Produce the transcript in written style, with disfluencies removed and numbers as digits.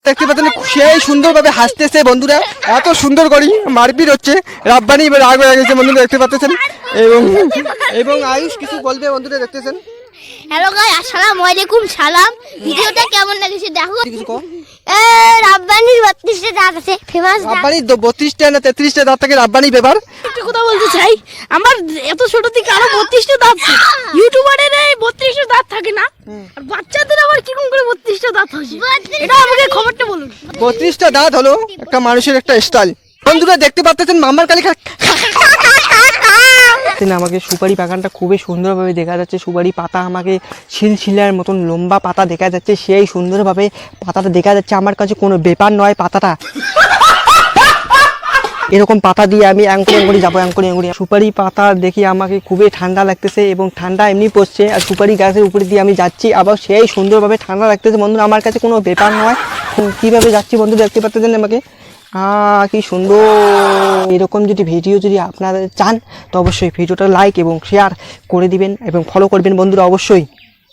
দেখতে পাচ্ছেন সেই সুন্দরভাবে হাসতেছে বন্ধুরা, এত সুন্দর করি মারপিট হচ্ছে, রাব্বানি রাগ হয়ে গেছে বন্ধুরা দেখতে পাচ্ছেন। এবং এবং আয়ুষ কিছু বলবে বন্ধুরা দেখতেছেন। হ্যালো গাইস, আসসালামু আলাইকুম, সালাম। ভিডিওটা কেমন লাগছে দেখো। কিছু কও। রাব্বানির 32টা দাঁত আছে, ফেমাস দাঁত। রাব্বানি 32টা না 33টা দাঁত থাকে, রাব্বানি ব্যাপার। একটা কথা বলতে চাই, আমার এত ছোট থেকে আরো 32টা দাঁত ছিল। ইউটিউবারের এই 32টা দাঁত থাকে না, আর বাচ্চাদের আবার কিরকম করে 32টা দাঁত হয় এটা আমাকে খবরটা বলুন। 32টা দাঁত হলো একটা মানুষের একটা স্টাইল। বন্ধুরা দেখতে পাচ্ছেন মামার কালী আমাকে সুপারি বাগানটা খুবই সুন্দরভাবে দেখা যাচ্ছে। সুপারি পাতা আমাকে শিলশিলার মতন লম্বা পাতা দেখা যাচ্ছে, সেই সুন্দরভাবে পাতাটা দেখা যাচ্ছে। আমার কাছে কোনো ব্যাপার নয় পাতাটা, এরকম পাতা দিয়ে আমি অ্যাঙ্করি যাবো অ্যাঙ্করি। সুপারি পাতা দেখি আমাকে খুবই ঠান্ডা লাগতেছে এবং ঠান্ডা এমনি পড়ছে, আর সুপারি গাছের উপরে দিয়ে আমি যাচ্ছি, আবার সেই সুন্দরভাবে ঠান্ডা লাগতেছে বন্ধুরা। আমার কাছে কোনো ব্যাপার নয় কীভাবে যাচ্ছি বন্ধু দেখতে পাচ্ছেন আমাকে। কি সুন্দর। এরকম যদি ভিডিও যদি আপনারা চান তো অবশ্যই ভিডিওটা লাইক এবং শেয়ার করে দিবেন এবং ফলো করবেন বন্ধুরা অবশ্যই।